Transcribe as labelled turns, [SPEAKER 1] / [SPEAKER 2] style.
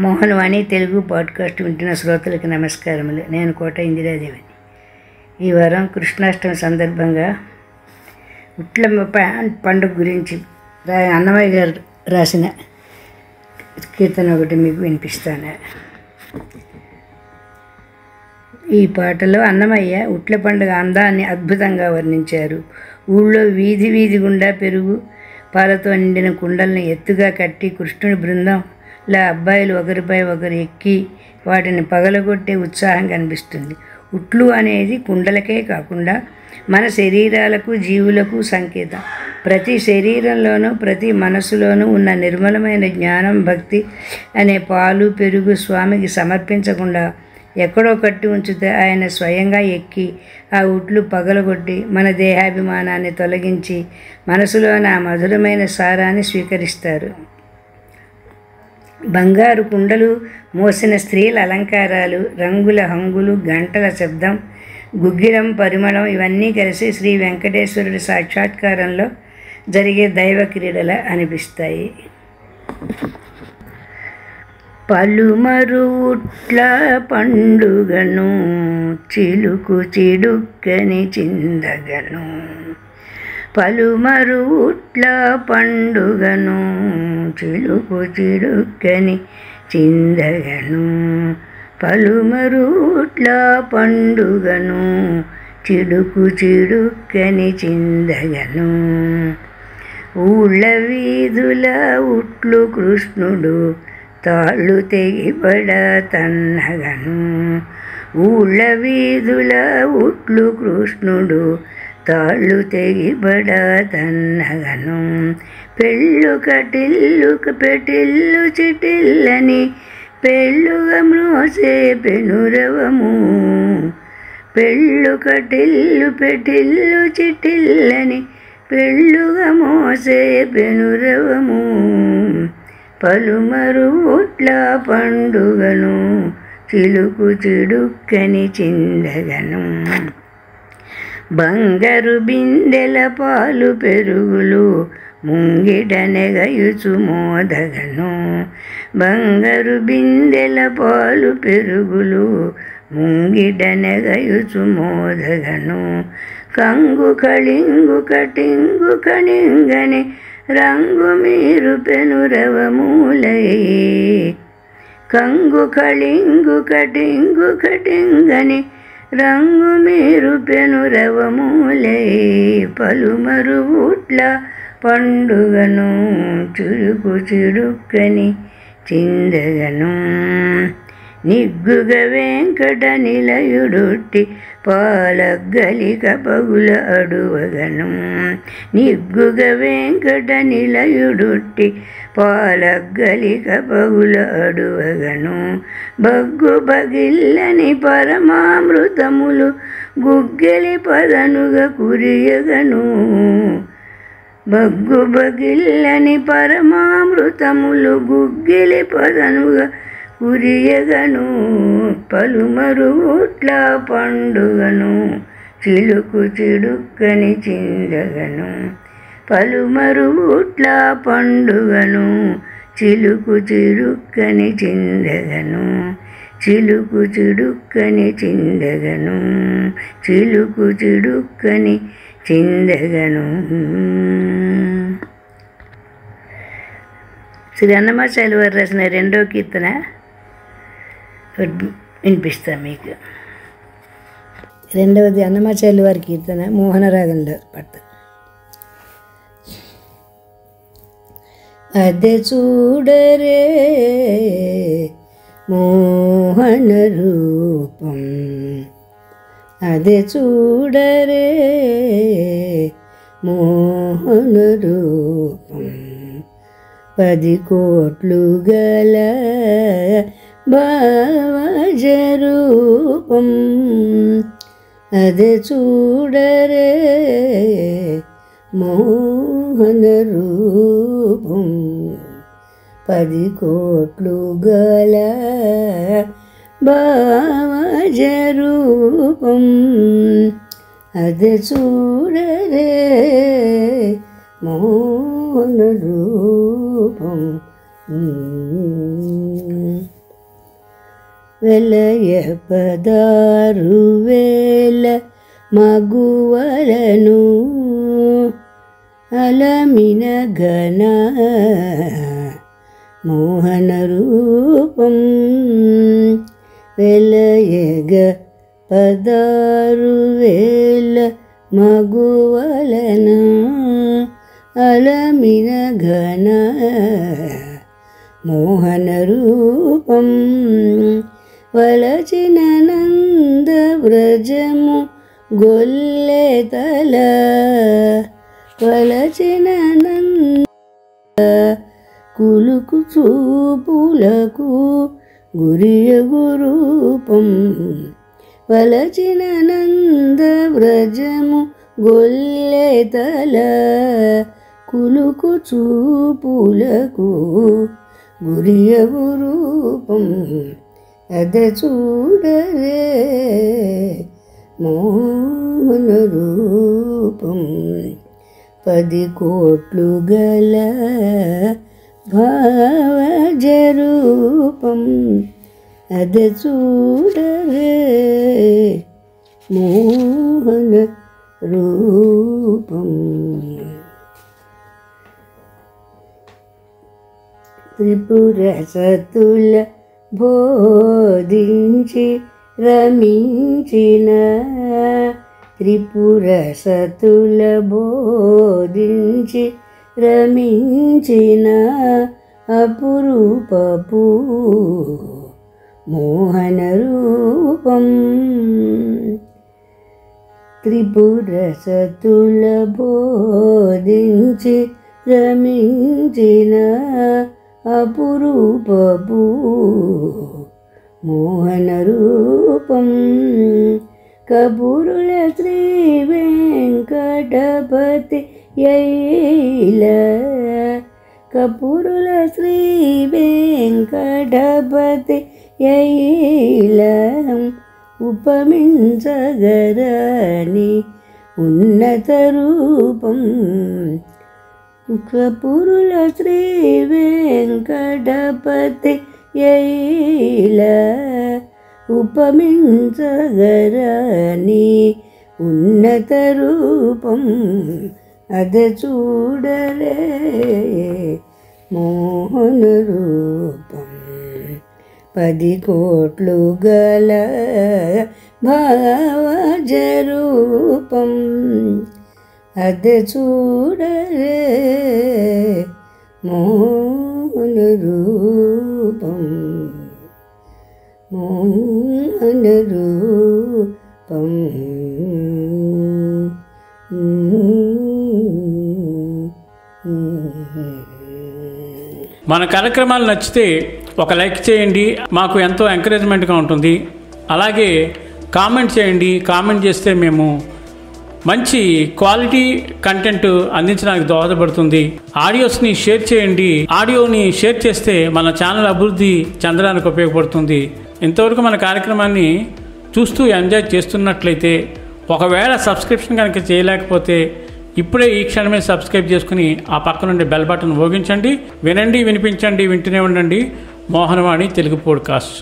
[SPEAKER 1] Mohanavani Telugu podcast వింటున్న శ్రోతలకు నమస్కారములు. నేను కోట ఇందిరాదేవిని. ఈ వారం కృష్ణాష్టమి సందర్భంగా ఉట్ల పండుగ గురించి అన్నమయ్య గారు రాసిన కీర్తన ఒకటి మీకు వినిపిస్తాను. ఈ పాటలో అన్నమయ్య ఉట్ల పండుగ అందాన్ని అద్భుతంగా వర్ణించారు. ఊళ్ళో వీధి వీధి గుండా పెరుగు పాలతో నిండిన కుండల్ని ఎత్తుగా కట్టి కృష్ణుడి బృందంలా అబ్బాయిలు ఒకరిపై ఒకరు ఎక్కి వాటిని పగలగొట్టే ఉత్సాహం కనిపిస్తుంది. ఉట్లు అనేది కుండలకే కాకుండా మన శరీరాలకు, జీవులకు సంకేతం. ప్రతి శరీరంలోనూ, ప్రతి మనసులోనూ ఉన్న నిర్మలమైన జ్ఞానం, భక్తి అనే పాలు, పెరుగు స్వామికి సమర్పించకుండా ఎక్కడో కట్టి ఉంచితే ఆయన స్వయంగా ఎక్కి ఆ ఉట్లు పగలగొట్టి మన దేహాభిమానాన్ని తొలగించి మనసులోని ఆ మధురమైన సారాన్ని స్వీకరిస్తారు. బంగారు కుండలు మోసిన స్త్రీల అలంకారాలు, రంగుల హంగులు, గంటల శబ్దం, గుగ్గిలం పరిమళం ఇవన్నీ కలిసి శ్రీ వెంకటేశ్వరుడి సాక్షాత్కారంలో జరిగే దైవ క్రీడలా అనిపిస్తాయి. పలుమరు ఉట్ల పండుగను చిలుకు చిడుక్కని చిందగను, పలుమరు ఉట్ల పండుగను చిలుకు చిడుక్కని చిందగను, పలుమరు ఉట్ల పండుగను చిడుకు చిడుక్కని చిందగను. ఊళ్ళ వీధుల ఉట్లు కృష్ణుడు తాళ్ళు తెగిపడ తన్నగను, ఊళ్ళ వీధుల ఉట్లు కృష్ణుడు తాళ్ళు తెగిపడ తన్నగను. పెళ్ళు కటిల్లు పెటిల్లు చిటిల్లని పెళ్ళుగా మ్రోసే పెనురవము, పెళ్ళు కటిల్లు పెటిల్లు చిటిల్లని పెళ్ళుగా మోసే పెనురవము, పలుమరు ఉట్ల పండుగను చిలుకు చిడుక్కని చిందగను. బంగారు బిందెల పాలు పెరుగులు ముంగిట నెగయుచు మోదగను, బంగారు బిందెల పాలు పెరుగులు ముంగిట నెగయుచు మోదగను. కంగు కళింగు కటింగు కణింగని రంగు మీరు పెనురవమూలై, కంగు కళింగు కటింగు కటింగని రంగు మీరు పెనురవమూలై, పలుమరు ఉట్ల పండుగను చురుకు చిడుక్కని చిందగను. నిగ్గుగ వెంకట నిలయుడొట్టి పాలగ్గలిక పగుల అడువగను, నిగ్గుగ వెంకట నిలయుడొట్టి పాలగ్గలిక పగుల అడువగను. బగ్గు బగిల్లని పరమామృతములు గుగ్గెలి పదనుగా కురియగను, బగ్గు బగిల్లని పరమామృతములు గుగ్గెలి పదనుగా కురియగను, పలుమరు ఉట్ల పండుగను చిలుకు చిడుక్కని చిందగను, పలుమరు ఉట్ల పండుగను చిలుకు చిడుక్కని చిందగను, చిలుకు చిడుక్కని చిందగను, చిలుకు చిడుక్కని చిందగను. శ్రీ అన్నమాచార్యులు వారు రాసిన రెండో కీర్తన వినిపిస్తాను మీకు. రెండవది అన్నమాచార్యులు వారి కీర్తన మోహనరాగంలో పడతాను. అదే చూడరే మోహన రూపం, అదే చూడరే మోహన రూపం, 10 కోట్లు గల భావజరూపం, అదే చూడరే మోహన రూపం, 10 కోట్లు గల భావజరూపం, అదే చూడరే మోహన రూపం. వెలయ 16,000 మగువలను అలమిన ఘన మోహన రూపం వెలయగ 16,000 మగువలను అలమిన ఘన మోహన రూపం వలచిన నంద వ్రజము గొల్లెతల వలచిన నంద కులుకు చూపులకు గురియగు రూపం వలచిన నంద వ్రజము గొల్లెతల కులుకు చూపులకు గురియగు రూపం అద చూడరే మోహన రూపం 10 కోట్లు గల భావజ రూపం అద చూడరే మోహన రూపం త్రిపుర సతుల బోధించి రమించిన త్రిపుర సతుల బోధించి రమించిన అపురూపపు మోహన రూపం త్రిపుర సతుల బోధించి రమించిన అపురూపపు మోహన రూపం కపురుల శ్రీ వెంకటపతి యైల కపురుల శ్రీ వెంకటపతి యైల ఉపమించగరని ఉన్నత రూపం కపురుల శ్రీ వెంకటపతి యైల ఉపమించగరని ఉన్నత రూపం అద చూడరే మోహన రూపం 10 కోట్లు గల భావజ రూపం అద చూడరే మోహన రూపం మోహన రూపం
[SPEAKER 2] మన కార్యక్రమాలు నచ్చితే ఒక లైక్ చేయండి, మాకు ఎంతో ఎంకరేజ్మెంట్గా ఉంటుంది. అలాగే కామెంట్ చేయండి. కామెంట్ చేస్తే మేము మంచి క్వాలిటీ కంటెంట్ అందించడానికి దోహదపడుతుంది. ఆడియోస్ని షేర్ చేయండి. ఆడియోని షేర్ చేస్తే మన ఛానల్ అభివృద్ధి చెందడానికి ఉపయోగపడుతుంది. ఇంతవరకు మన కార్యక్రమాన్ని చూస్తూ ఎంజాయ్ చేస్తున్నట్లయితే, ఒకవేళ సబ్స్క్రిప్షన్ కనుక చేయలేకపోతే ఇప్పుడే ఈ క్షణమే సబ్స్క్రైబ్ చేసుకుని ఆ పక్క నుండి బెల్ బటన్ మోగించండి. వినండి, వినిపించండి, వింటూనే ఉండండి మోహనవాణి తెలుగు పోడ్కాస్ట్.